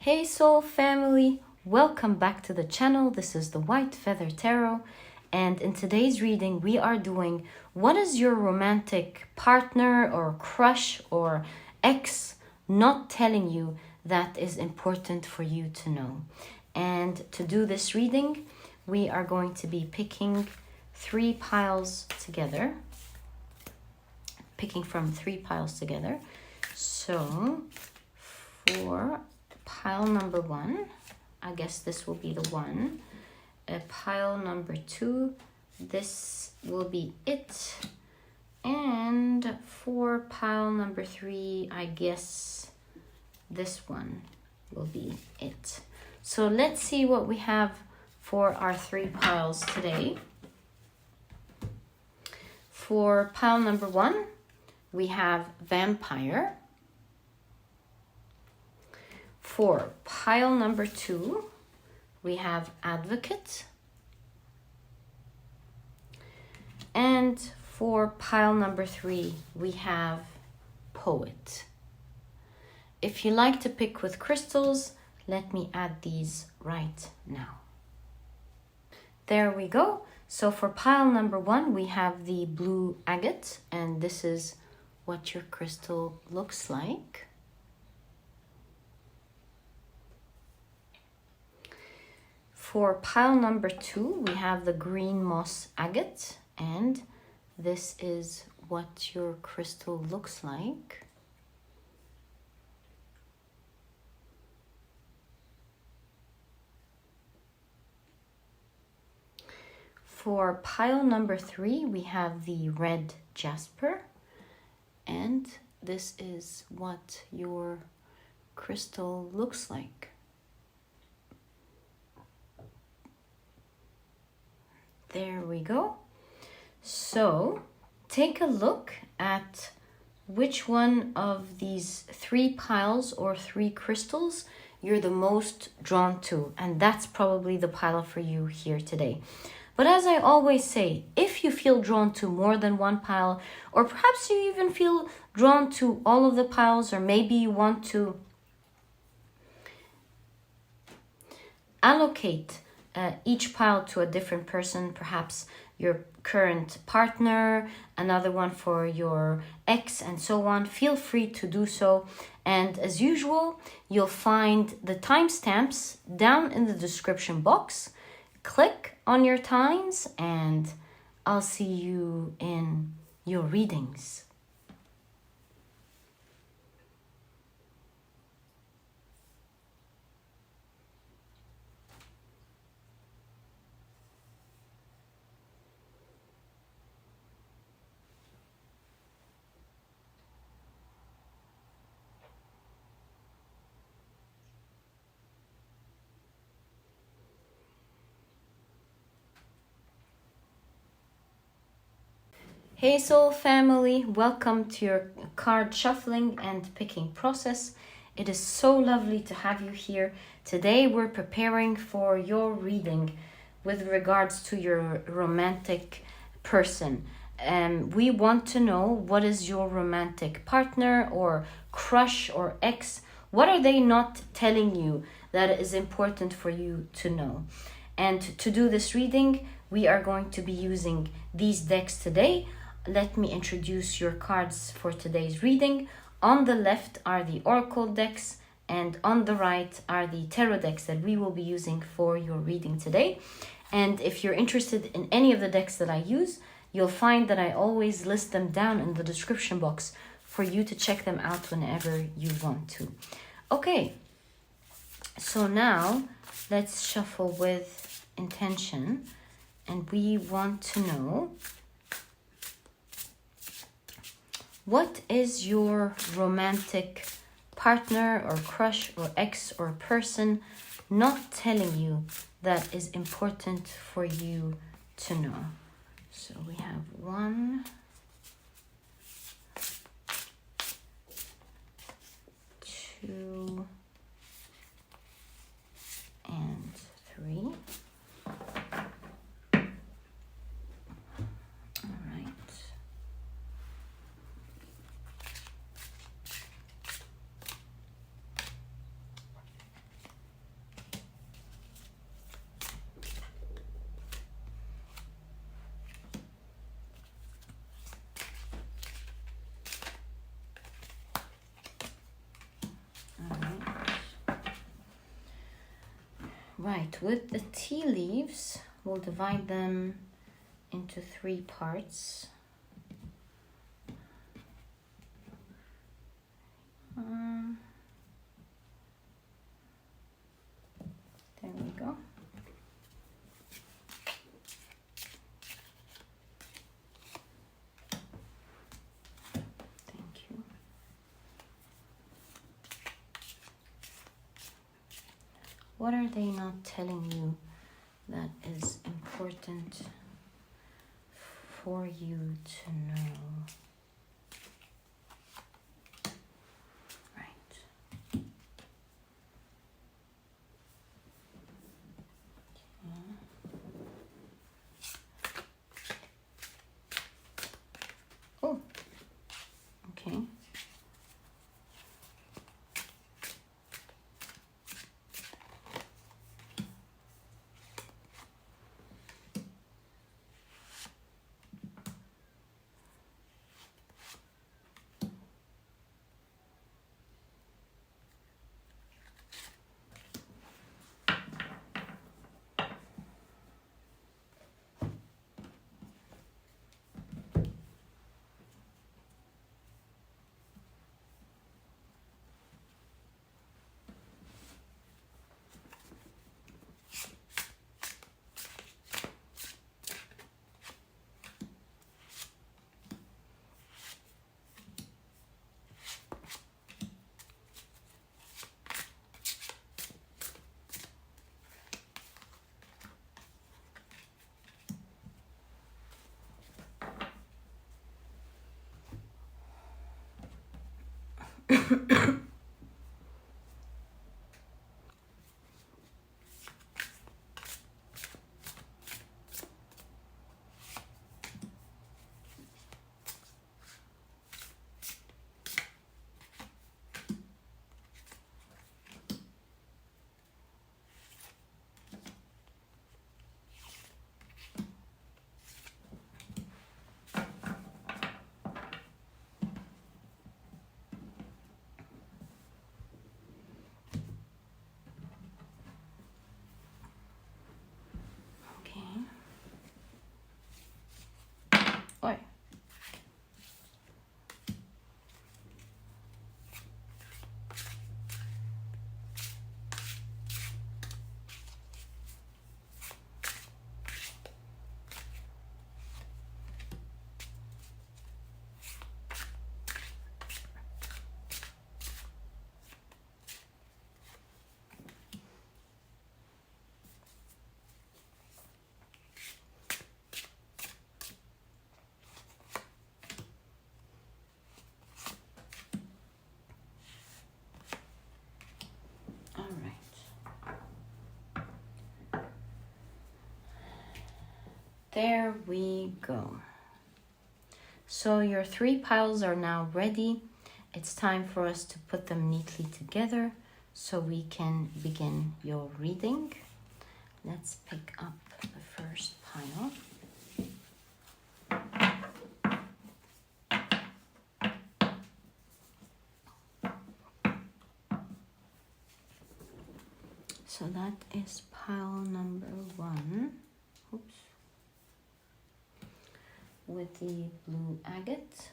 Hey Soul family, welcome back to the channel. This is the White Feather Tarot, and in today's reading we are doing what is your romantic partner or crush or ex not telling you that is important for you to know. And to do this reading we are going to be picking three piles together, picking from three piles together. So for pile number one, I guess this will be the one. Pile number two, this will be it. And for pile number three, I guess this one will be it. So let's see what we have for our three piles today. For pile number one, we have Vampire. For pile number two, we have Advocate. And for pile number three, we have Poet. If you like to pick with crystals, let me add these right now. There we go. So for pile number one, we have the blue agate, and this is what your crystal looks like. For pile number two, we have the green moss agate, and this is what your crystal looks like. For pile number three, we have the red Jasper, and this is what your crystal looks like. There we go. So take a look at which one of these three piles or three crystals you're the most drawn to, and that's probably the pile for you here today. But as I always say, if you feel drawn to more than one pile, or perhaps you even feel drawn to all of the piles, or maybe you want to allocate each pile to a different person, perhaps your current partner, another one for your ex, and so on, feel free to do so. And as usual, you'll find the timestamps down in the description box. Click on your times and I'll see you in your readings. Hey Soul family, welcome to your card shuffling and picking process. It is so lovely to have you here. Today we're preparing for your reading with regards to your romantic person. We want to know, what is your romantic partner or crush or ex? What are they not telling you that is important for you to know? And to do this reading, we are going to be using these decks today. Let me introduce your cards for today's reading. On the left are the oracle decks, and on the right are the tarot decks that we will be using for your reading today. And if you're interested in any of the decks that I use, you'll find that I always list them down in the description box for you to check them out whenever you want to. Okay, so now let's shuffle with intention, and we want to know, what is your romantic partner or crush or ex or person not telling you that is important for you to know? So we have 1, 2, and 3. Right, with the tea leaves, we'll divide them into 3 parts. There we go. Thank you. What are they not telling you that is important for you to know? Oh, okay. Oi. All right. There we go. So your 3 piles are now ready. It's time for us to put them neatly together so we can begin your reading. Let's pick up the first pile. So that is pile number 1. Oops. With the blue agate.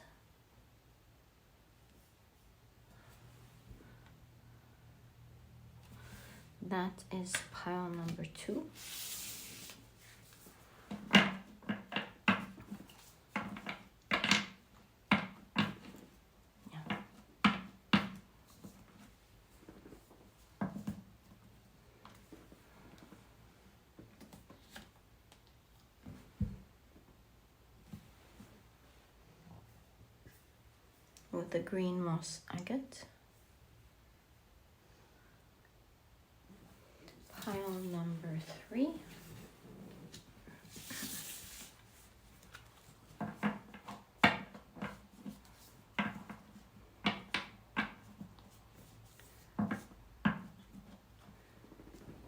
That is pile number 2. With the green moss agate. Pile number 3.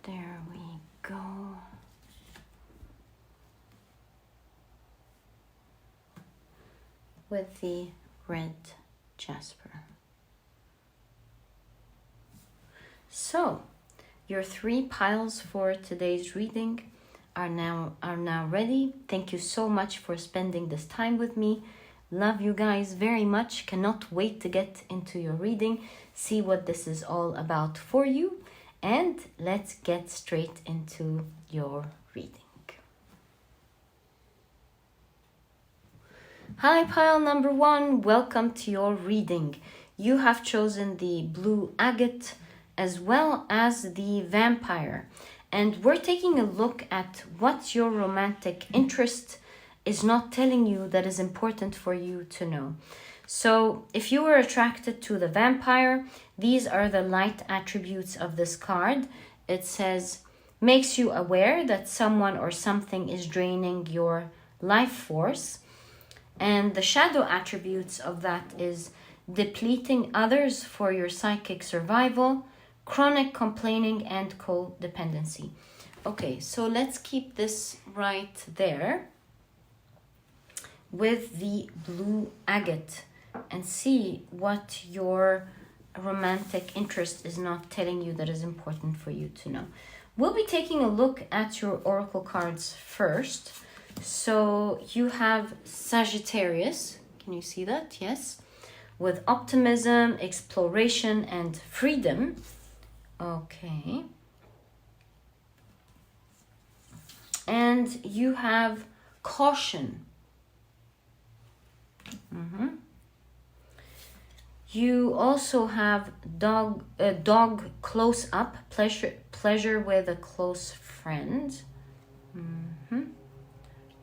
There we go. With the red Jasper. So Your 3 piles for today's reading are now ready. Thank you so much for spending this time with me. Love you guys very much. Cannot wait to get into your reading, see what this is all about for you, and let's get straight into your reading. Hi, pile number 1. Welcome to your reading. You have chosen the blue agate as well as the vampire. And we're taking a look at what your romantic interest is not telling you that is important for you to know. So if you were attracted to the vampire, these are the light attributes of this card. It says, makes you aware that someone or something is draining your life force. And the shadow attributes of that is depleting others for your psychic survival, chronic complaining, and codependency. Okay, so let's keep this right there with the blue agate and see what your romantic interest is not telling you that is important for you to know. We'll be taking a look at your oracle cards first. So you have Sagittarius, can you see that? Yes. With optimism, exploration, and freedom. Okay. And you have caution. You also have dog close up, pleasure with a close friend.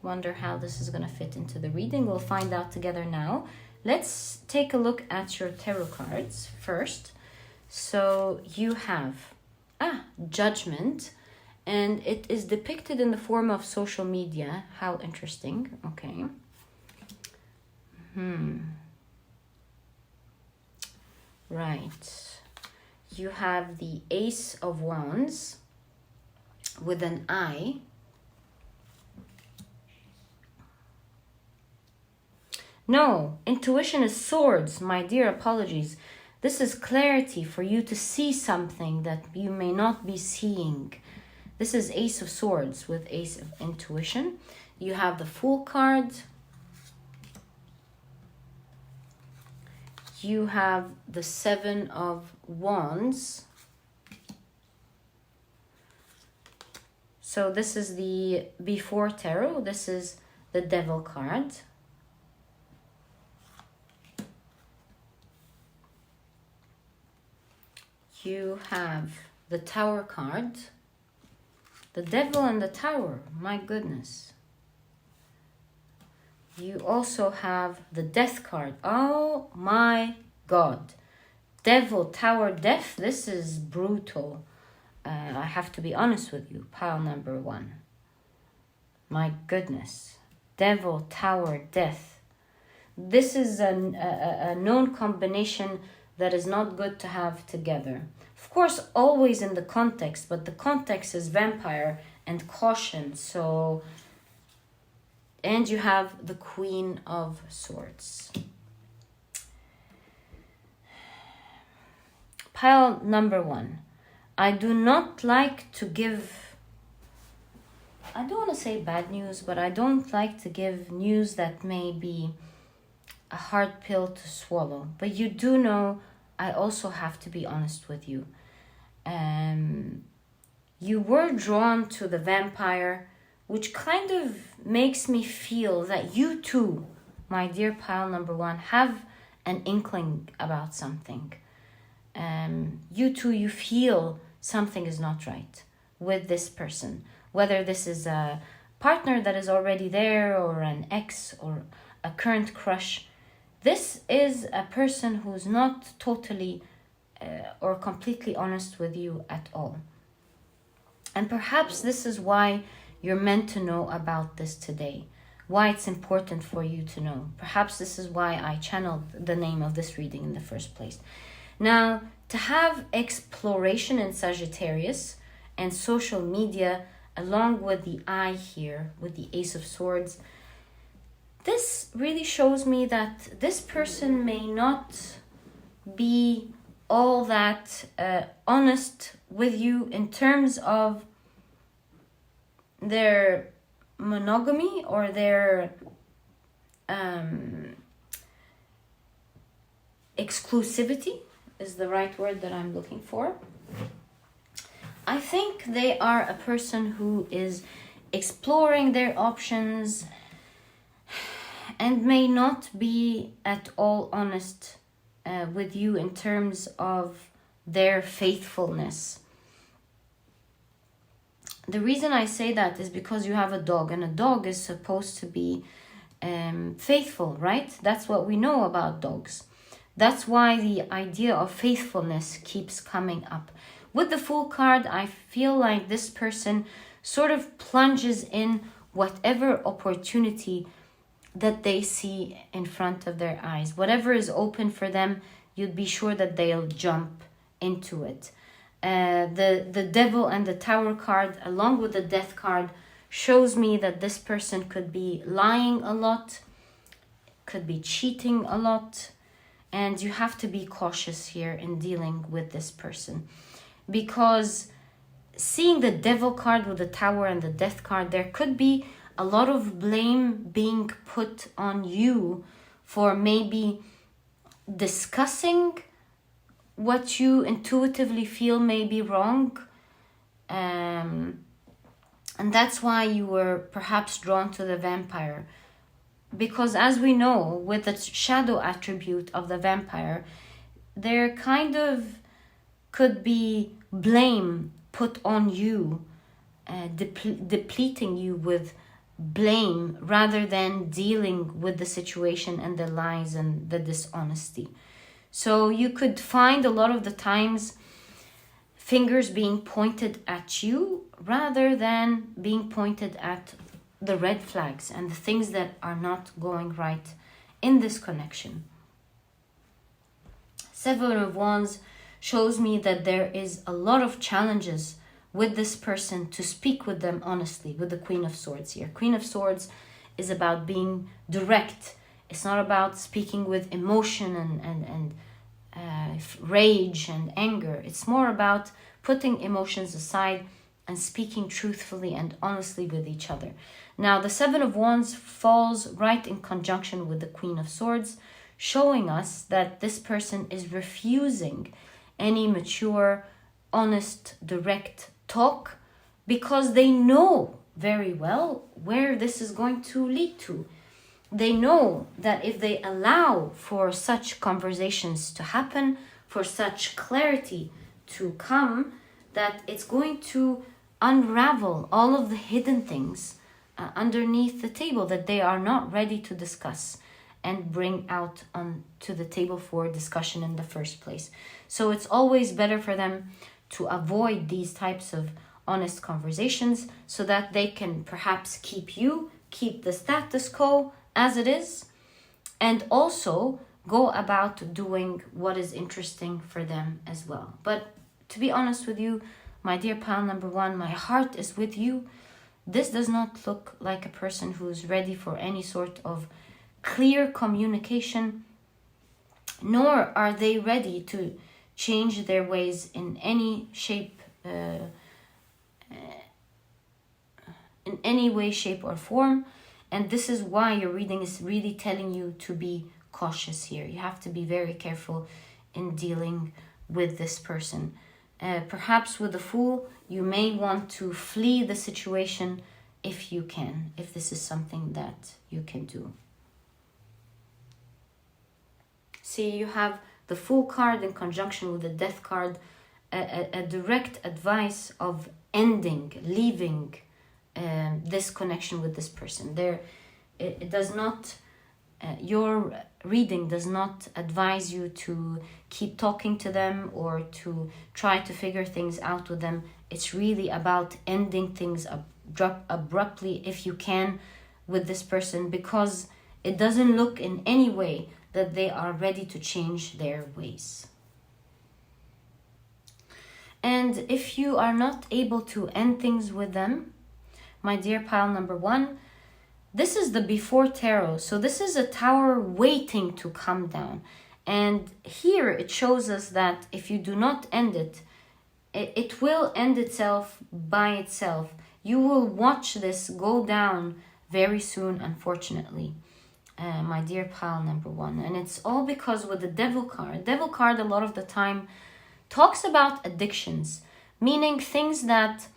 Wonder how this is going to fit into the reading. We'll find out together now. Let's take a look at your tarot cards first. So you have Judgment, and it is depicted in the form of social media. How interesting. Okay. Right. You have the Ace of Wands with an eye. No, intuition is swords, my dear, apologies. This is clarity for you to see something that you may not be seeing. This is Ace of Swords with Ace of Intuition. You have the Fool card. You have the Seven of Wands. So this is the before tarot. This is the Devil card. You have the Tower card. The Devil and the Tower, my goodness. You also have the Death card. Oh my God. Devil, Tower, Death, this is brutal. I have to be honest with you, pile number 1. My goodness. Devil, Tower, Death. This is a known combination that is not good to have together. Of course, always in the context, but the context is vampire and caution. So, and you have the Queen of Swords. Pile number 1. I do not like to give, I don't want to say bad news, but I don't like to give news that may be a hard pill to swallow. But you do know, I also have to be honest with you. You were drawn to the vampire, which kind of makes me feel that you too, my dear pile number 1, have an inkling about something. You too, you feel something is not right with this person. Whether this is a partner that is already there, or an ex, or a current crush. This is a person who's not totally or completely honest with you at all. And perhaps this is why you're meant to know about this today. Why it's important for you to know. Perhaps this is why I channeled the name of this reading in the first place. Now, to have exploration in Sagittarius and social media, along with the eye here, with the Ace of Swords, this really shows me that this person may not be all that honest with you in terms of their monogamy or their exclusivity is the right word that I'm looking for. I think they are a person who is exploring their options and may not be at all honest with you in terms of their faithfulness. The reason I say that is because you have a dog, and a dog is supposed to be faithful, right? That's what we know about dogs. That's why the idea of faithfulness keeps coming up. With the Fool card, I feel like this person sort of plunges in whatever opportunity that they see in front of their eyes. Whatever is open for them, you'd be sure that they'll jump into it. The Devil and the Tower card, along with the Death card, shows me that this person could be lying a lot, could be cheating a lot, and you have to be cautious here in dealing with this person. Because seeing the Devil card with the Tower and the Death card, there could be a lot of blame being put on you for maybe discussing what you intuitively feel may be wrong. And that's why you were perhaps drawn to the vampire. Because as we know, with the shadow attribute of the vampire, there kind of could be blame put on you, depleting you with blame rather than dealing with the situation and the lies and the dishonesty. So you could find a lot of the times fingers being pointed at you rather than being pointed at the red flags and the things that are not going right in this connection. Seven of Wands shows me that there is a lot of challenges with this person to speak with them honestly, with the Queen of Swords here. Queen of Swords is about being direct. It's not about speaking with emotion and rage and anger. It's more about putting emotions aside and speaking truthfully and honestly with each other. Now, the Seven of Wands falls right in conjunction with the Queen of Swords, showing us that this person is refusing any mature, honest, direct talk because they know very well where this is going to lead to. They know that if they allow for such conversations to happen, for such clarity to come, that it's going to unravel all of the hidden things underneath the table that they are not ready to discuss and bring out onto the table for discussion in the first place. So it's always better for them to avoid these types of honest conversations so that they can perhaps keep the status quo as it is, and also go about doing what is interesting for them as well. But to be honest with you, my dear pile number one, my heart is with you. This does not look like a person who is ready for any sort of clear communication, nor are they ready to change their ways in any shape, in any way, shape, or form. And this is why your reading is really telling you to be cautious here. You have to be very careful in dealing with this person. Perhaps with the Fool, you may want to flee the situation if you can, if this is something that you can do. See, you have the Fool card in conjunction with the Death card, a direct advice of ending, leaving this connection with this person. It does not, your reading does not advise you to keep talking to them or to try to figure things out with them. It's really about ending things abruptly if you can with this person, because it doesn't look in any way that they are ready to change their ways. And if you are not able to end things with them, my dear pile number one, this is the Before Tarot. So this is a tower waiting to come down. And here it shows us that if you do not end it, it will end itself by itself. You will watch this go down very soon, unfortunately, my dear pile number 1. And it's all because with the devil card a lot of the time talks about addictions, meaning things that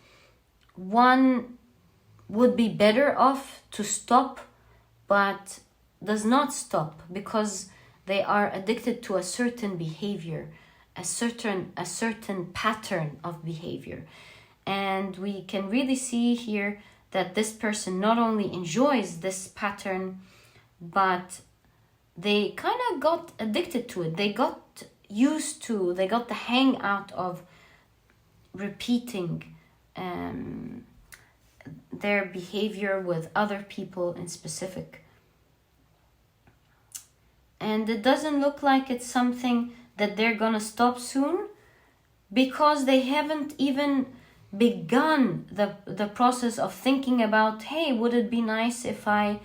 one would be better off to stop, but does not stop because they are addicted to a certain behavior, a certain pattern of behavior. And we can really see here that this person not only enjoys this pattern, but they kind of got addicted to it. They got used to, they got the hang out of repeating their behavior with other people in specific. And it doesn't look like it's something that they're gonna stop soon, because they haven't even begun the process of thinking about, hey, would it be nice if I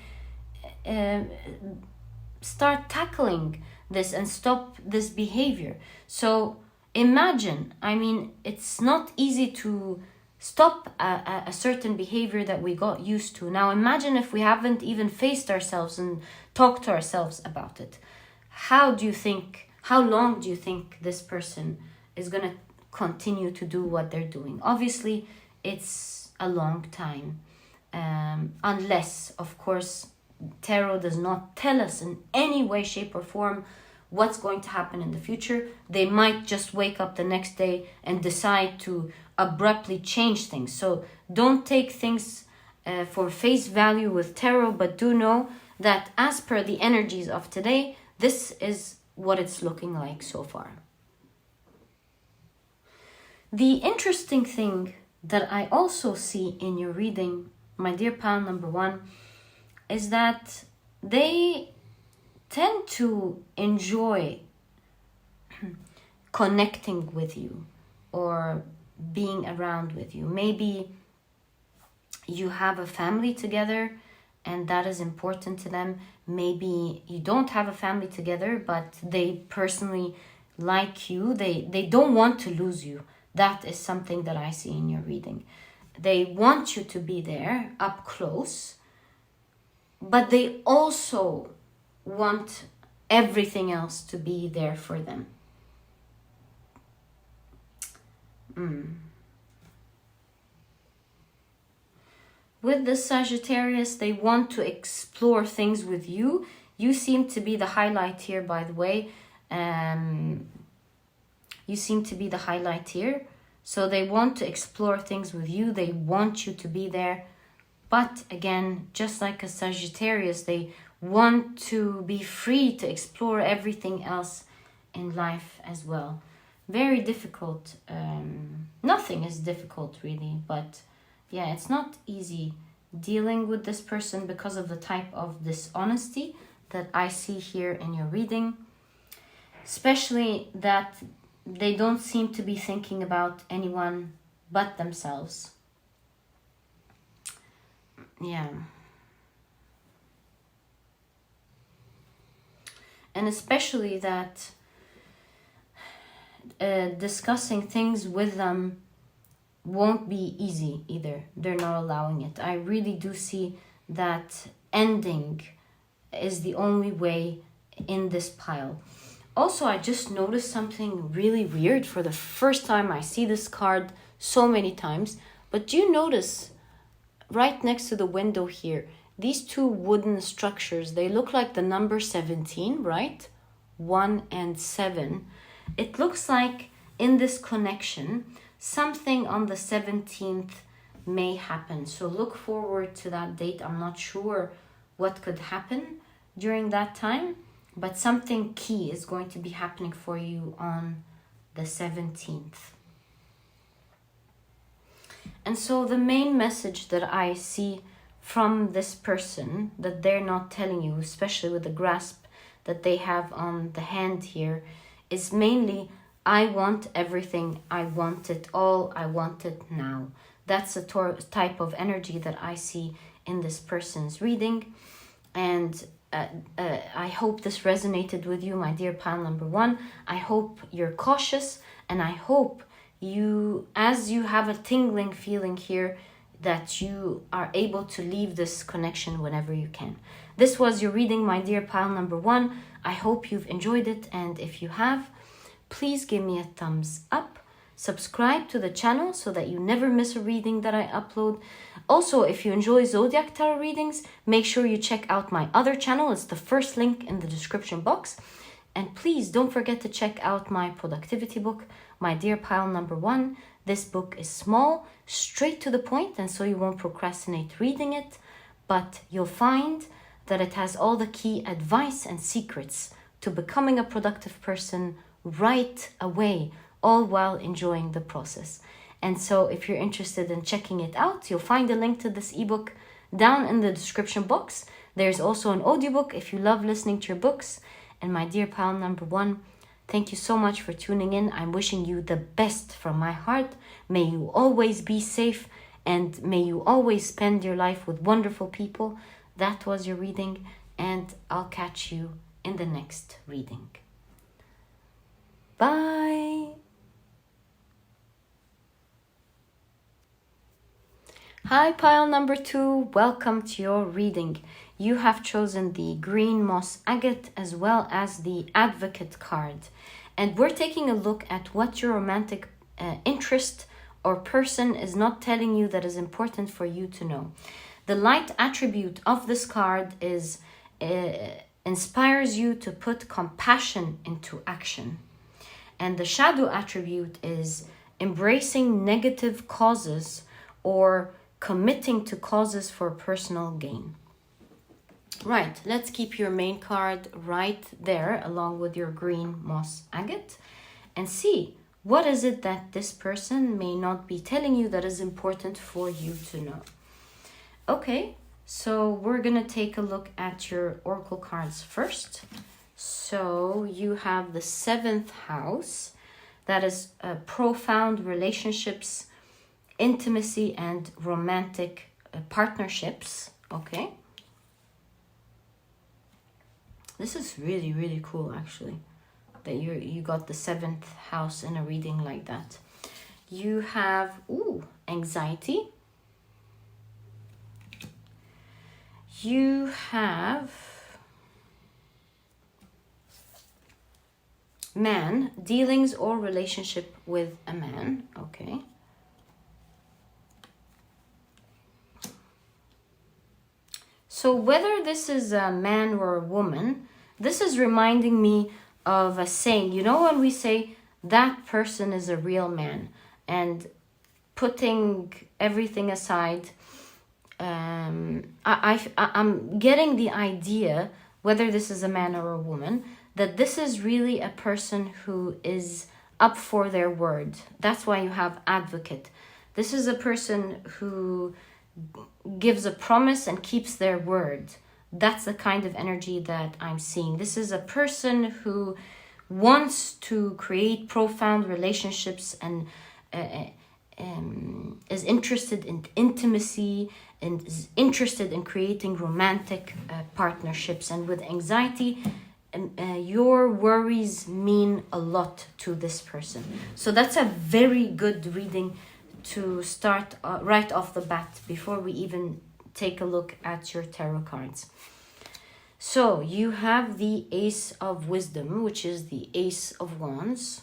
start tackling this and stop this behavior. So imagine, I mean, it's not easy to stop a certain behavior that we got used to. Now imagine if we haven't even faced ourselves and talked to ourselves about it. How long do you think this person is going to continue to do what they're doing? Obviously, it's a long time. Unless, of course, tarot does not tell us in any way, shape, or form what's going to happen in the future. They might just wake up the next day and decide to abruptly change things. So don't take things for face value with tarot, but do know that as per the energies of today, this is what it's looking like so far. The interesting thing that I also see in your reading, my dear pal number 1, is that they tend to enjoy connecting with you or being around with you. Maybe you have a family together and that is important to them. Maybe you don't have a family together, but they personally like you. They don't want to lose you. That is something that I see in your reading. They want you to be there up close, but they also want everything else to be there for them. With the Sagittarius, they want to explore things with you. You seem to be the highlight here, by the way. You seem to be the highlight here. So they want to explore things with you. They want you to be there. But again, just like a Sagittarius, they want to be free to explore everything else in life as well. Very difficult. Nothing is difficult really, but yeah, it's not easy dealing with this person because of the type of dishonesty that I see here in your reading. Especially that they don't seem to be thinking about anyone but themselves. Yeah. And especially that discussing things with them won't be easy either. They're not allowing it. I really do see that ending is the only way in this pile. Also, I just noticed something really weird for the first time. I see this card so many times, but do you notice right next to the window here, these two wooden structures, they look like the number 17, right? 1 and 7. It looks like in this connection, something on the 17th may happen. So look forward to that date. I'm not sure what could happen during that time, but something key is going to be happening for you on the 17th. And so the main message that I see from this person that they're not telling you, especially with the grasp that they have on the hand here, is mainly, I want everything, I want it all, I want it now. That's the type of energy that I see in this person's reading. And I hope this resonated with you, my dear pile number one. I hope you're cautious, and I hope you, as you have a tingling feeling here, that you are able to leave this connection whenever you can. This was your reading, my dear pile number one. I hope you've enjoyed it, and if you have, please give me a thumbs up. Subscribe to the channel so that you never miss a reading that I upload. Also, if you enjoy Zodiac Tarot readings, make sure you check out my other channel. It's the first link in the description box. And please don't forget to check out my productivity book, my dear pile number one. This book is small, straight to the point, and so you won't procrastinate reading it. But you'll find that it has all the key advice and secrets to becoming a productive person right away, all while enjoying the process. And so if you're interested in checking it out, you'll find a link to this ebook down in the description box. There's also an audiobook if you love listening to your books. And my dear pile number one, thank you so much for tuning in. I'm wishing you the best from my heart. May you always be safe, and may you always spend your life with wonderful people. That was your reading, and I'll catch you in the next reading. Bye. Hi, pile number two. Welcome to your reading. You have chosen the green moss agate as well as the advocate card. And we're taking a look at what your romantic interest or person is not telling you that is important for you to know. The light attribute of this card is inspires you to put compassion into action. And the shadow attribute is embracing negative causes or committing to causes for personal gain. Right, let's keep your main card right there along with your green moss agate and see what is it that this person may not be telling you that is important for you to know. Okay, so we're gonna take a look at your oracle cards first. So you have the 7th house, that is profound relationships, intimacy, and romantic partnerships. Okay, this is really, really cool actually, that you got the 7th house in a reading like that. You have anxiety. You have man, dealings or relationship with a man. Okay. So whether this is a man or a woman, this is reminding me of a saying. You know, when we say that person is a real man, and putting everything aside, I'm getting the idea, whether this is a man or a woman, that this is really a person who is up for their word. That's why you have advocate. This is a person who gives a promise and keeps their word. That's the kind of energy that I'm seeing. This is a person who wants to create profound relationships and is interested in intimacy and is interested in creating romantic partnerships. And with anxiety, your worries mean a lot to this person. So that's a very good reading to start right off the bat before we even take a look at your tarot cards. So you have the Ace of Wisdom, which is the Ace of Wands.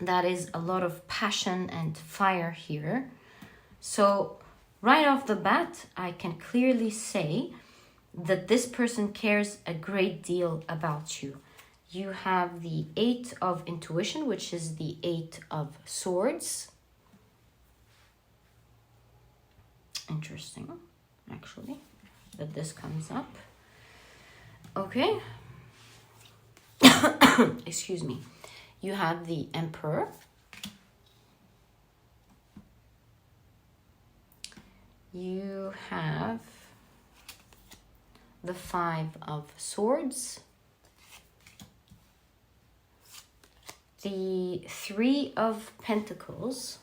That is a lot of passion and fire here. So right off the bat, I can clearly say that this person cares a great deal about you. You have the 8 of Intuition, which is the 8 of Swords. Interesting, actually, that this comes up. Okay. Excuse me. You have the Emperor. You have the 5 of Swords. The 3 of Pentacles.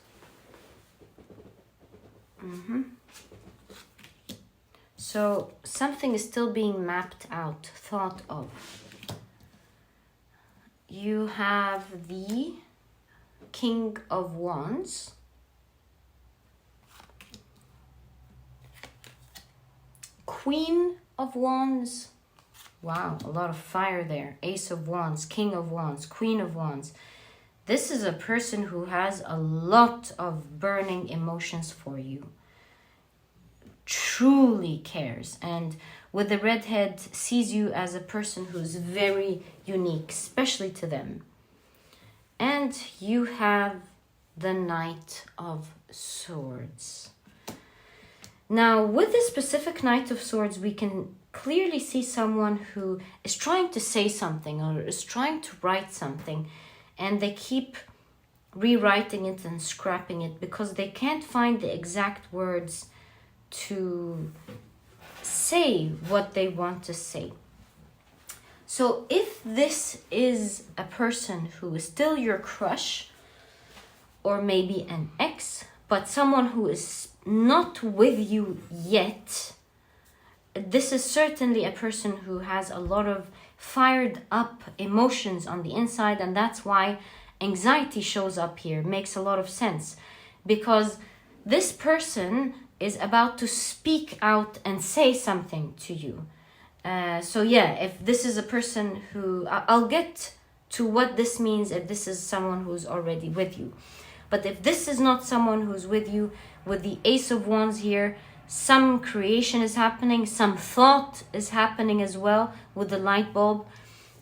So something is still being mapped out, thought of. You have the King of Wands. Queen of Wands. Wow, a lot of fire there. Ace of Wands, King of Wands, Queen of Wands. This is a person who has a lot of burning emotions for you. Truly cares. And with the redhead, sees you as a person who's very unique, especially to them. And you have the Knight of Swords. Now, with this specific Knight of Swords, we can clearly see someone who is trying to say something or is trying to write something, and they keep rewriting it and scrapping it because they can't find the exact words to say what they want to say. So if this is a person who is still your crush, or maybe an ex, but someone who is not with you yet, this is certainly a person who has a lot of fired up emotions on the inside, and that's why anxiety shows up here. Makes a lot of sense, because this person is about to speak out and say something to you. So yeah, if this is a person who, I'll get to what this means if this is someone who's already with you. But if this is not someone who's with you, with the Ace of Wands here, some creation is happening, some thought is happening as well with the light bulb.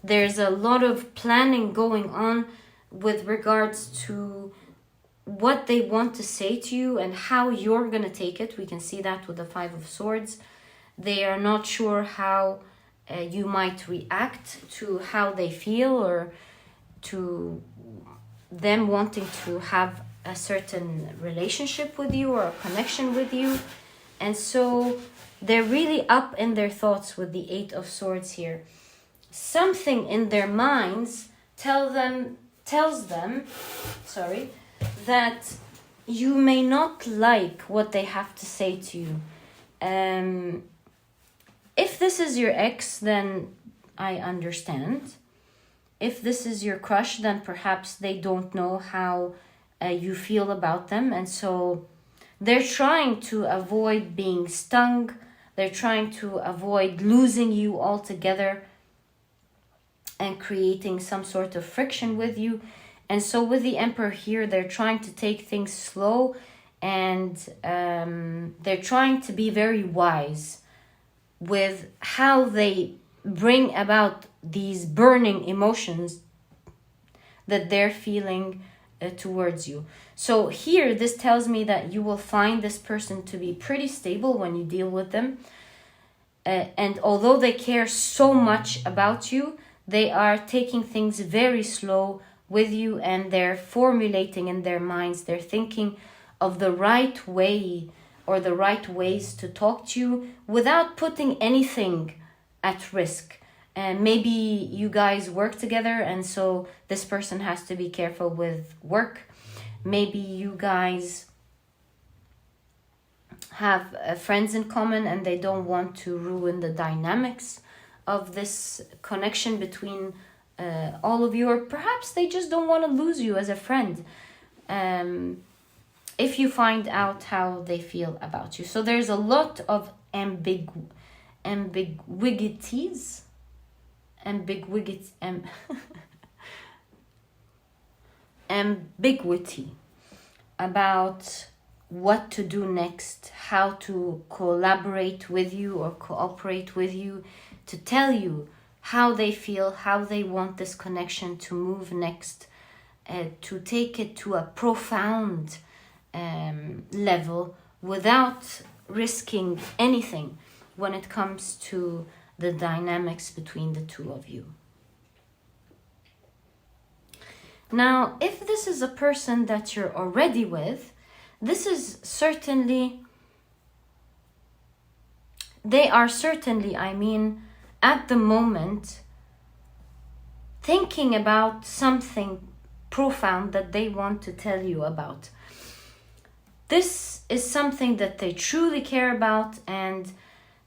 There's a lot of planning going on with regards to what they want to say to you and how you're going to take it. We can see that with the Five of Swords. They are not sure how you might react to how they feel, or to them wanting to have a certain relationship with you or a connection with you. And so they're really up in their thoughts with the Eight of Swords here. Something in their minds tells them that you may not like what they have to say to you. If this is your ex, then I understand. If this is your crush, then perhaps they don't know how you feel about them. And so they're trying to avoid being stung. They're trying to avoid losing you altogether and creating some sort of friction with you. And so with the Emperor here, they're trying to take things slow, and they're trying to be very wise with how they bring about these burning emotions that they're feeling towards you. So here, this tells me that you will find this person to be pretty stable when you deal with them. And although they care so much about you, they are taking things very slow with you, and they're formulating in their minds, they're thinking of the right way or the right ways to talk to you without putting anything at risk. And maybe you guys work together, and so this person has to be careful with work. Maybe you guys have friends in common, and they don't want to ruin the dynamics of this connection between all of you, or perhaps they just don't want to lose you as a friend. If you find out how they feel about you. So there's a lot of ambiguities. Ambiguity about what to do next, how to collaborate with you or cooperate with you, to tell you how they feel, how they want this connection to move next, to take it to a profound level without risking anything when it comes to the dynamics between the two of you. Now, if this is a person that you're already with, this is certainly, they are certainly, at the moment, thinking about something profound that they want to tell you about. This is something that they truly care about, and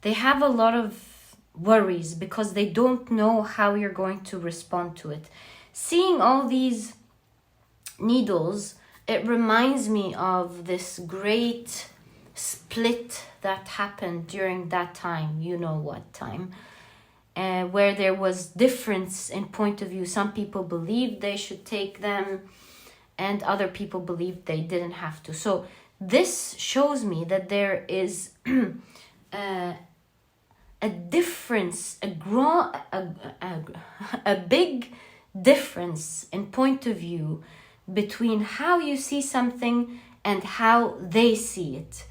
they have a lot of worries because they don't know how you're going to respond to it. Seeing all these needles, it reminds me of this great split that happened during that time, you know what time, where there was difference in point of view. Some people believed they should take them and other people believed they didn't have to. So this shows me that there is a difference, a big difference in point of view between how you see something and how they see it.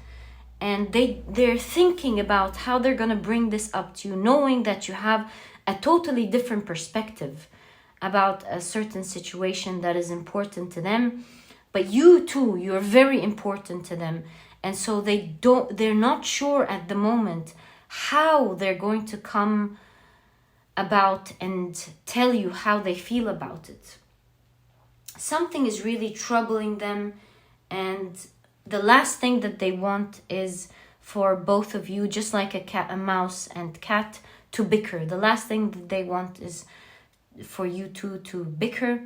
And they're thinking about how they're going to bring this up to you, knowing that you have a totally different perspective about a certain situation that is important to them. But you too, you're very important to them. And so they're not sure at the moment how they're going to come about and tell you how they feel about it. Something is really troubling them, and the last thing that they want is for both of you, just like a mouse and cat, to bicker. The last thing that they want is for you two to bicker.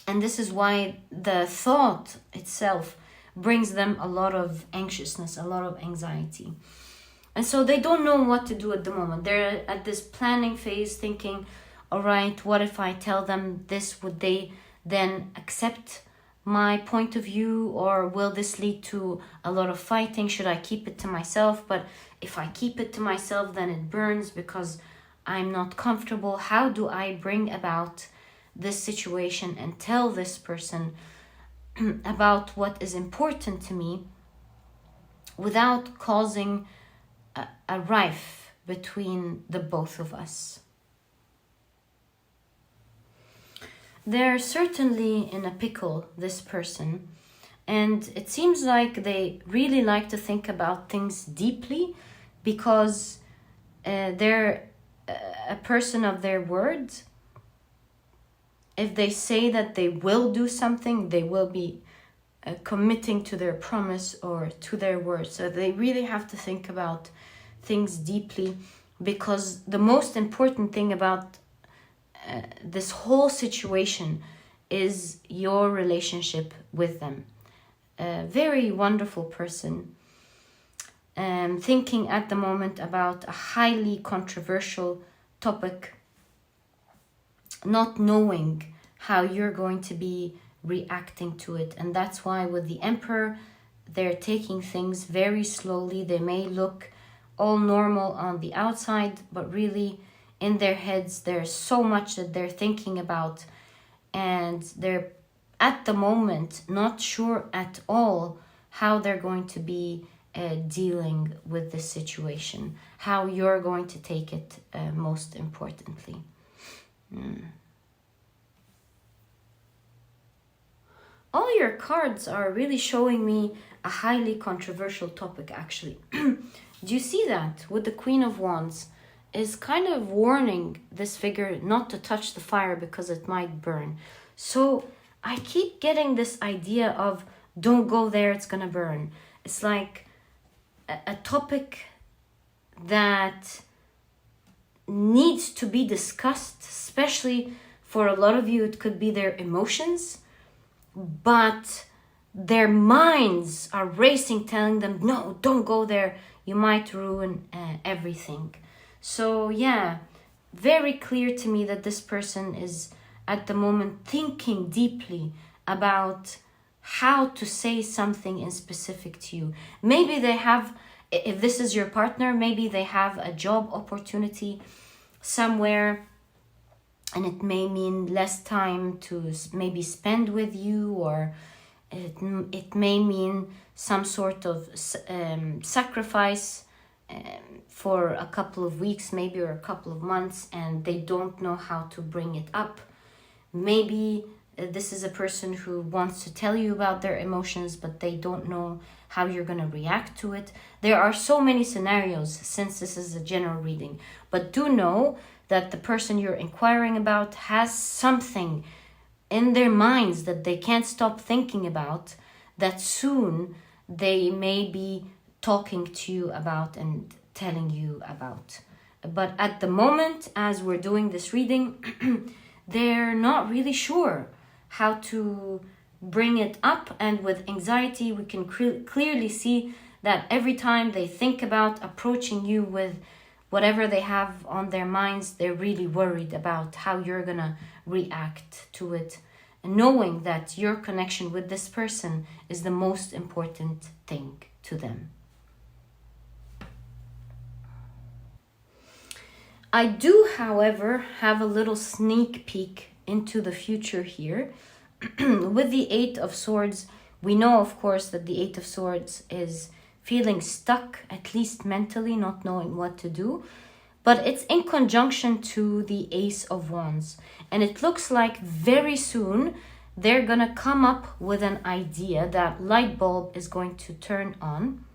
And this is why the thought itself brings them a lot of anxiousness, a lot of anxiety. And so they don't know what to do at the moment. They're at this planning phase thinking, all right, what if I tell them this? Would they then accept my point of view, or will this lead to a lot of fighting? Should I keep it to myself? But if I keep it to myself, then it burns because I'm not comfortable. How do I bring about this situation and tell this person about what is important to me without causing a rife between the both of us? They're certainly in a pickle, this person, and it seems like they really like to think about things deeply because they're a person of their words. If they say that they will do something, they will be committing to their promise or to their word. So they really have to think about things deeply, because the most important thing about this whole situation is your relationship with them. A very wonderful person, thinking at the moment about a highly controversial topic, not knowing how you're going to be reacting to it. And that's why with the Emperor, they're taking things very slowly. They may look all normal on the outside, but really in their heads there's so much that they're thinking about, and they're at the moment not sure at all how they're going to be dealing with this situation, how you're going to take it, most importantly. All your cards are really showing me a highly controversial topic, actually. Do you see that? With the Queen of Wands is kind of warning this figure not to touch the fire because it might burn. So I keep getting this idea of don't go there, it's gonna burn. It's like a topic that needs to be discussed, especially for a lot of you. It could be their emotions, but their minds are racing, telling them, no, don't go there, you might ruin everything. So yeah, very clear to me that this person is at the moment thinking deeply about how to say something in specific to you. Maybe they have, if this is your partner, maybe they have a job opportunity somewhere, and it may mean less time to maybe spend with you, or it may mean some sort of sacrifice for a couple of weeks, maybe, or a couple of months, and they don't know how to bring it up. Maybe this is a person who wants to tell you about their emotions, but they don't know how you're going to react to it. There are so many scenarios, since this is a general reading, but do know that the person you're inquiring about has something in their minds that they can't stop thinking about, that soon they may be talking to you about and telling you about. But at the moment, as we're doing this reading, they're not really sure how to bring it up. And with anxiety, we can clearly see that every time they think about approaching you with whatever they have on their minds, they're really worried about how you're gonna react to it, and knowing that your connection with this person is the most important thing to them. I do, however, have a little sneak peek into the future here. With the Eight of Swords, we know, of course, that the Eight of Swords is feeling stuck, at least mentally, not knowing what to do. But it's in conjunction to the Ace of Wands. And it looks like very soon they're going to come up with an idea. That light bulb is going to turn on.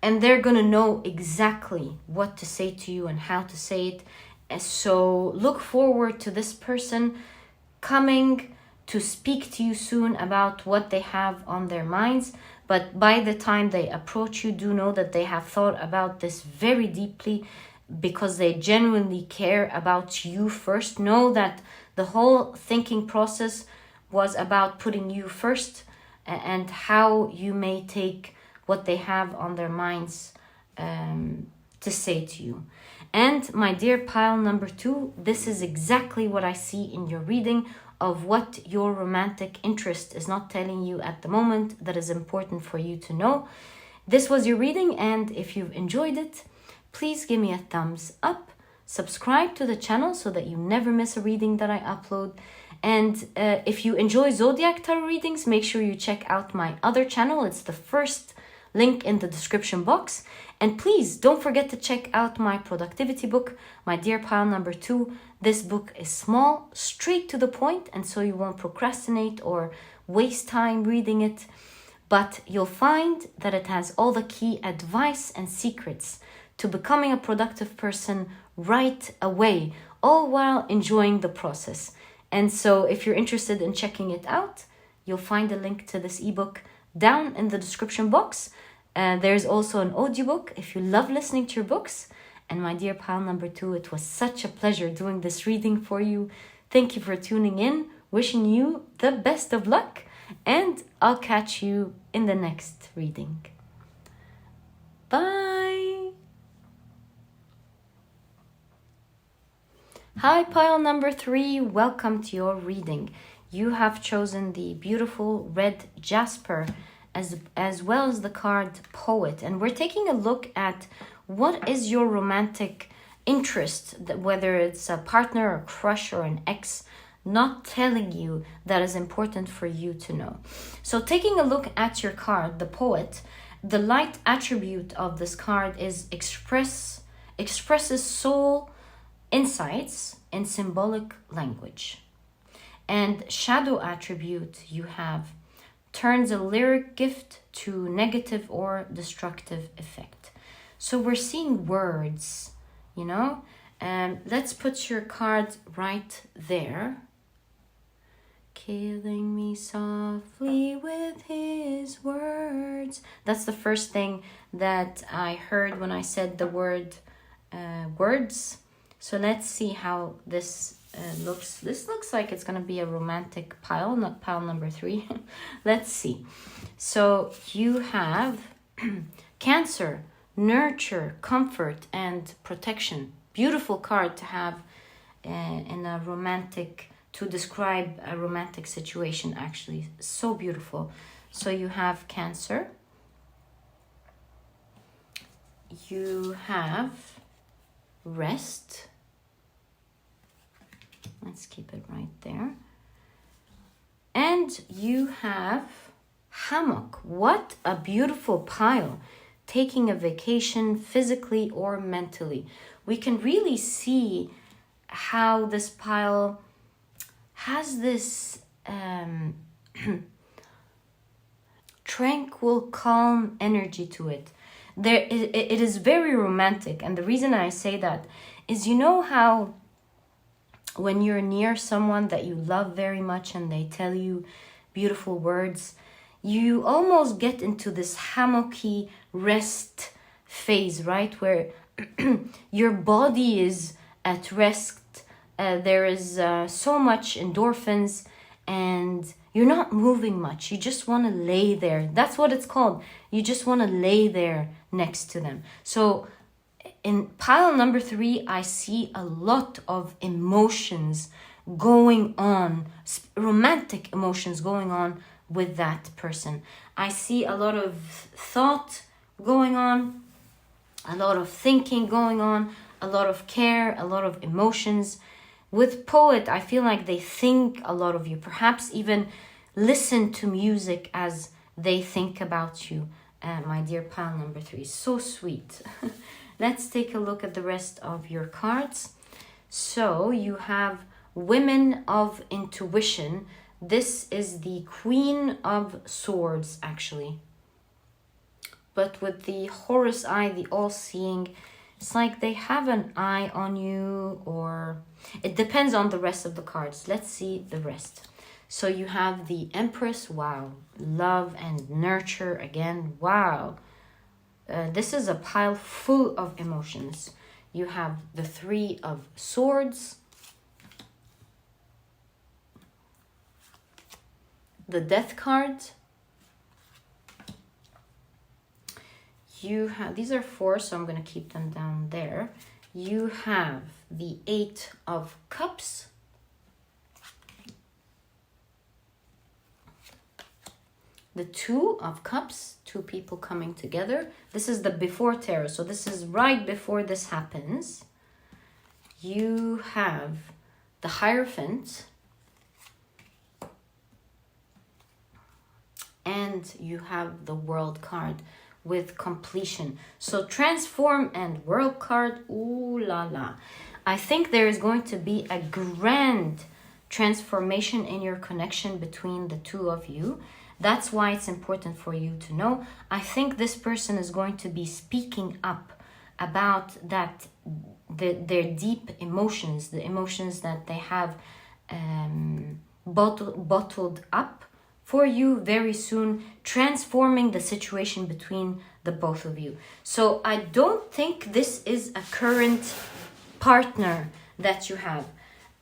And they're going to know exactly what to say to you and how to say it. And so look forward to this person coming to speak to you soon about what they have on their minds. But by the time they approach you, do know that they have thought about this very deeply, because they genuinely care about you first. Know that the whole thinking process was about putting you first, and how you may take what they have on their minds to say to you. And my dear pile number 2, this is exactly what I see in your reading of what your romantic interest is not telling you at the moment that is important for you to know. This was your reading, and if you've enjoyed it, please give me a thumbs up, subscribe to the channel so that you never miss a reading that I upload. And if you enjoy Zodiac Tarot readings, make sure you check out my other channel. It's the first link in the description box. And please don't forget to check out my productivity book, my dear pile number 2. This book is small, straight to the point, and so you won't procrastinate or waste time reading it. But you'll find that it has all the key advice and secrets to becoming a productive person right away, all while enjoying the process. And so if you're interested in checking it out, you'll find a link to this ebook down in the description box. There's also an audiobook if you love listening to your books. And my dear pile number 2, it was such a pleasure doing this reading for you. Thank you for tuning in. Wishing you the best of luck. And I'll catch you in the next reading. Bye. Hi, pile number 3. Welcome to your reading. You have chosen the beautiful red Jasper as well as the card Poet. And we're taking a look at what is your romantic interest, whether it's a partner, a crush, or an ex, not telling you that is important for you to know. So taking a look at your card, the Poet, the light attribute of this card is expresses soul insights in symbolic language. And shadow attribute you have turns a lyric gift to negative or destructive effect. So we're seeing words, you know. Let's put your card right there. Killing me softly with his words. That's the first thing that I heard when I said the word words. So let's see how this looks. This looks like it's going to be a romantic pile, not pile number 3. Let's see. So you have Cancer, nurture, comfort, and protection. Beautiful card to have in a romantic, to describe a romantic situation, actually. So beautiful. So you have Cancer. You have Rest. Let's keep it right there. And you have Hammock. What a beautiful pile. Taking a vacation physically or mentally. We can really see how this pile has this tranquil, calm energy to it. It is very romantic. And the reason I say that is, you know how when you're near someone that you love very much and they tell you beautiful words, you almost get into this hammocky rest phase, right? Where your body is at rest. There is so much endorphins, and you're not moving much. You just want to lay there. That's what it's called. You just want to lay there next to them. So in pile number 3, I see a lot of emotions going on, romantic emotions going on with that person. I see a lot of thought going on, a lot of thinking going on, a lot of care, a lot of emotions. With poet, I feel like they think a lot of you, perhaps even listen to music as they think about you. My dear pile number 3, so sweet. Let's take a look at the rest of your cards. So you have Women of Intuition. This is the Queen of Swords, actually. But with the Horus eye, the all-seeing, it's like they have an eye on you, or it depends on the rest of the cards. Let's see the rest. So you have the Empress. Wow. Love and nurture again. Wow. This is a pile full of emotions. You have the Three of Swords, the Death card. You have, these are 4, so I'm going to keep them down there. You have the 8 of Cups, the 2 of Cups, 2 people coming together. This is the before tarot, so this is right before this happens. You have the Hierophant, and you have the World card with completion. So transform and World card, ooh la la. I think there is going to be a grand transformation in your connection between the two of you. That's why it's important for you to know. I think this person is going to be speaking up about that, their deep emotions, the emotions that they have bottled up for you very soon, transforming the situation between the both of you. So I don't think this is a current partner that you have.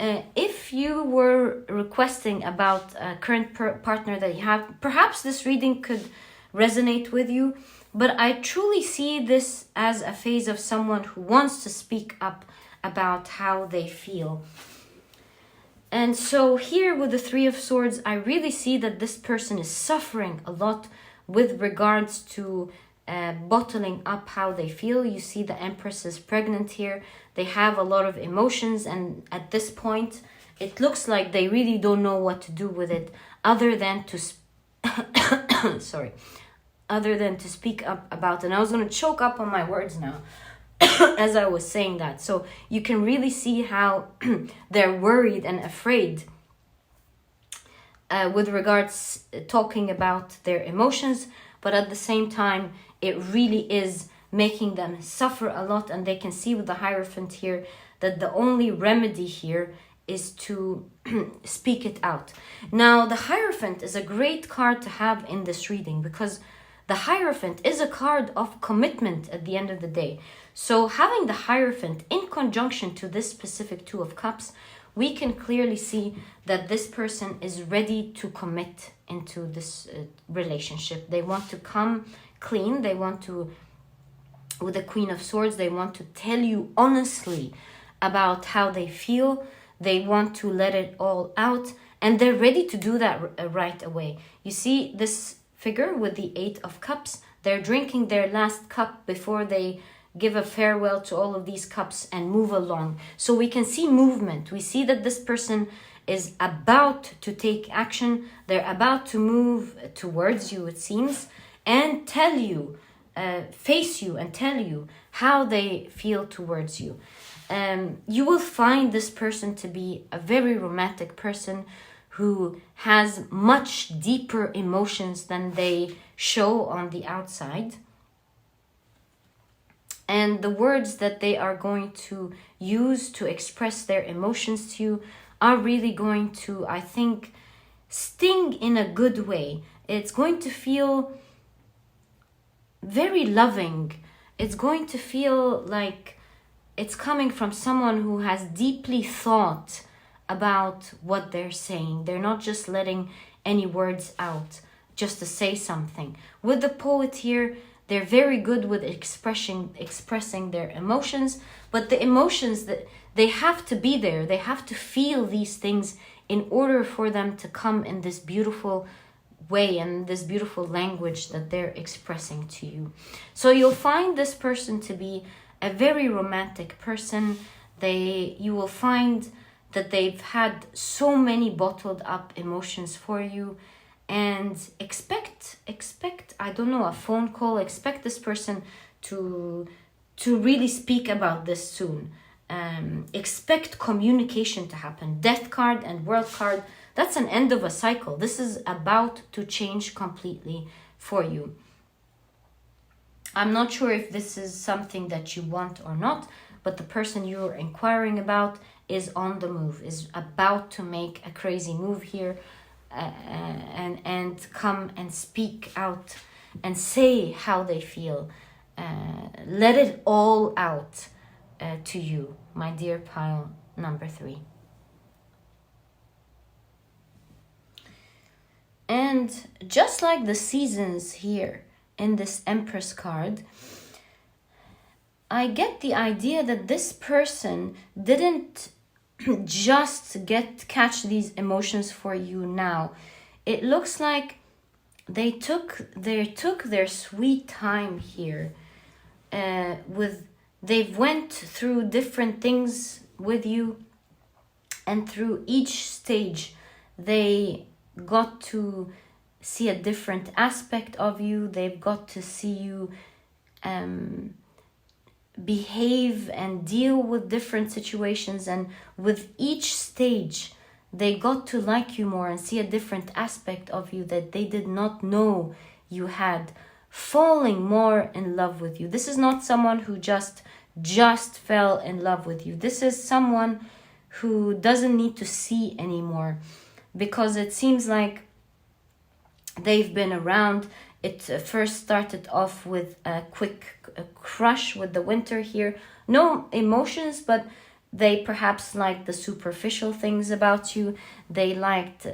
If you were requesting about a current partner that you have, perhaps this reading could resonate with you, but I truly see this as a phase of someone who wants to speak up about how they feel. And so here with the Three of Swords, I really see that this person is suffering a lot with regards to bottling up how they feel. You see the Empress is pregnant here. They have a lot of emotions, and at this point, it looks like they really don't know what to do with it other than to other than to speak up about it. And I was going to choke up on my words now as I was saying that. So you can really see how they're worried and afraid with regards talking about their emotions, but at the same time, it really is making them suffer a lot. And they can see with the Hierophant here that the only remedy here is to speak it out. Now, the Hierophant is a great card to have in this reading because the Hierophant is a card of commitment at the end of the day. So having the Hierophant in conjunction to this specific Two of Cups, we can clearly see that this person is ready to commit into this relationship. They want to come clean. They want to, with the Queen of Swords, they want to tell you honestly about how they feel. They want to let it all out, and they're ready to do that right away. You see this figure with the Eight of Cups. They're drinking their last cup before they give a farewell to all of these cups and move along. So we can see movement. We see that this person is about to take action. They're about to move towards you, it seems, and tell you, face you and tell you how they feel towards you. You will find this person to be a very romantic person who has much deeper emotions than they show on the outside. And the words that they are going to use to express their emotions to you are really going to, I think, sting in a good way. It's going to feel very loving. It's going to feel like it's coming from someone who has deeply thought about what they're saying. They're not just letting any words out just to say something. With the poet here, they're very good with expressing their emotions, but the emotions, that they have to be there. They have to feel these things in order for them to come in this beautiful way and this beautiful language that they're expressing to you. So you'll find this person to be a very romantic person. You will find that they've had so many bottled up emotions for you, and expect I don't know, a phone call. Expect this person to really speak about this soon. Expect communication to happen. Death card and World card, that's an end of a cycle. This is about to change completely for you. I'm not sure if this is something that you want or not, but the person you're inquiring about is on the move, is about to make a crazy move here, and come and speak out and say how they feel. Let it all out to you, my dear pile number 3. And just like the seasons here in this Empress card, I get the idea that this person didn't just catch these emotions for you now. It looks like they took their sweet time here. They've went through different things with you, and through each stage they got to see a different aspect of you. They've got to see you behave and deal with different situations, and with each stage they got to like you more and see a different aspect of you that they did not know you had, falling more in love with you. This is not someone who just fell in love with you. This is someone who doesn't need to see anymore, because it seems like they've been around. It first started off with a quick crush with the Winter here. No emotions, but they perhaps liked the superficial things about you. They liked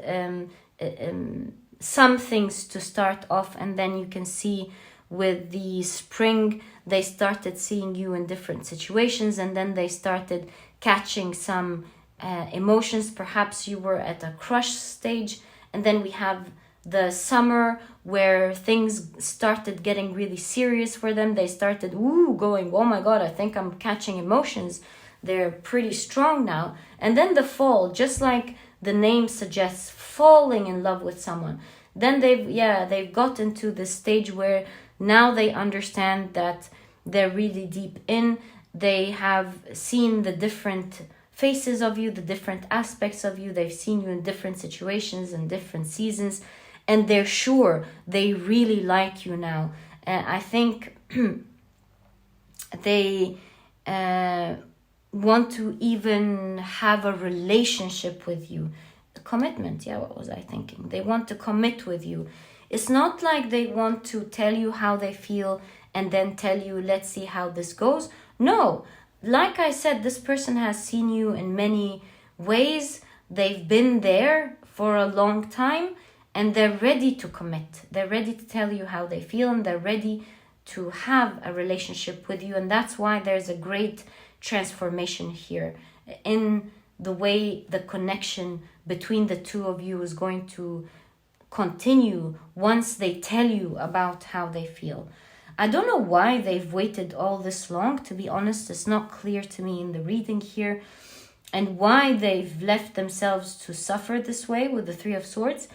some things to start off, and then you can see with the Spring, they started seeing you in different situations, and then they started catching some emotions. Perhaps you were at a crush stage, and then we have the Summer, where things started getting really serious for them. They started going, oh my god, I think I'm catching emotions. They're pretty strong now. And then the Fall, just like the name suggests, falling in love with someone. Then they've got into this stage where now they understand that they're really deep in. They have seen the different faces of you, the different aspects of you. They've seen you in different situations and different seasons, and they're sure they really like you now. I think they want to even have a relationship with you. Commitment, what was I thinking? They want to commit with you. It's not like they want to tell you how they feel and then tell you, let's see how this goes. No, like I said, this person has seen you in many ways. They've been there for a long time, and they're ready to commit. They're ready to tell you how they feel, and they're ready to have a relationship with you. And that's why there's a great transformation here in the way the connection between the two of you is going to continue once they tell you about how they feel. I don't know why they've waited all this long, to be honest. It's not clear to me in the reading here, and why they've left themselves to suffer this way with the Three of Swords.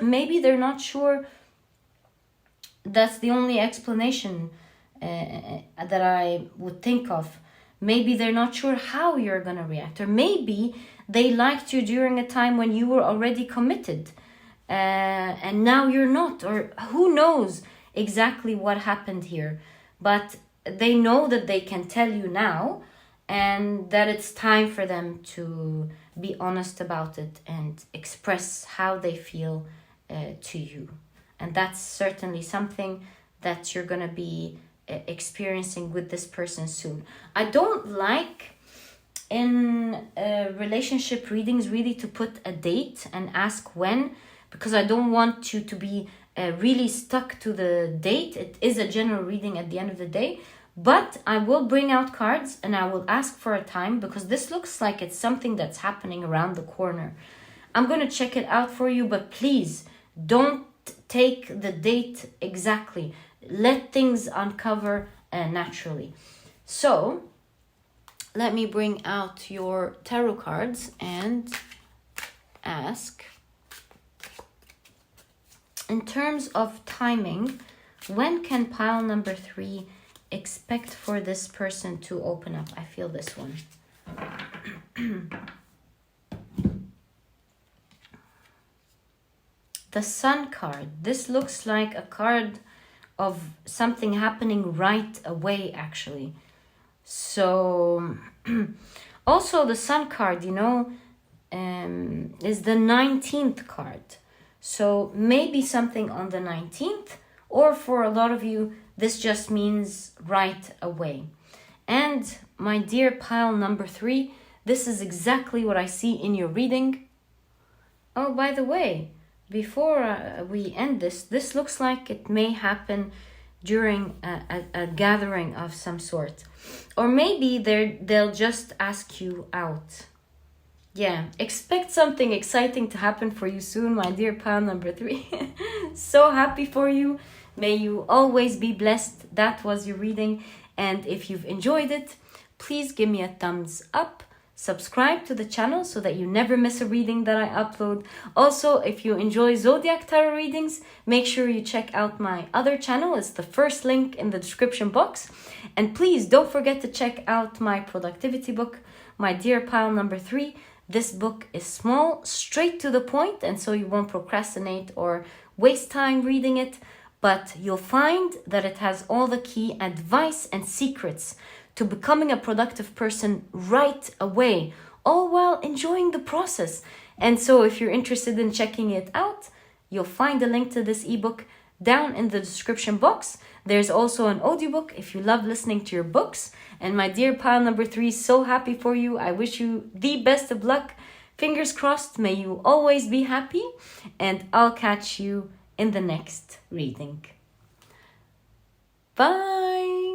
Maybe they're not sure. That's the only explanation that I would think of. Maybe they're not sure how you're going to react. Or maybe they liked you during a time when you were already committed. And now you're not. Or who knows exactly what happened here. But they know that they can tell you now. and that it's time for them to be honest about it and express how they feel to you. And that's certainly something that you're going to be experiencing with this person soon. I don't like in relationship readings really to put a date and ask when, because I don't want you to be really stuck to the date. It is a general reading at the end of the day, but I will bring out cards and I will ask for a time, because this looks like it's something that's happening around the corner. I'm going to check it out for you, but please don't take the date exactly. Let things uncover naturally. So let me bring out your tarot cards and ask, in terms of timing, when can pile number 3 expect for this person to open up? I feel this one. The Sun card. This looks like a card of something happening right away, actually. So, also the Sun card, is the 19th card. So maybe something on the 19th, or for a lot of you, this just means right away. And my dear pile number 3, this is exactly what I see in your reading. Oh, by the way, before we end this looks like it may happen during a gathering of some sort. Or maybe they'll just ask you out. Yeah, expect something exciting to happen for you soon, my dear pile number 3. So happy for you. May you always be blessed. That was your reading. And if you've enjoyed it, please give me a thumbs up. Subscribe to the channel so that you never miss a reading that I upload. Also, if you enjoy Zodiac Tarot readings, make sure you check out my other channel. It's the first link in the description box. And please don't forget to check out my productivity book, my dear pile number 3. This book is small, straight to the point, and so you won't procrastinate or waste time reading it. But you'll find that it has all the key advice and secrets to becoming a productive person right away, all while enjoying the process. And so if you're interested in checking it out, you'll find a link to this ebook down in the description box. There's also an audiobook if you love listening to your books. And my dear pile number 3, so happy for you. I wish you the best of luck. Fingers crossed, may you always be happy. And I'll catch you in the next reading. Bye!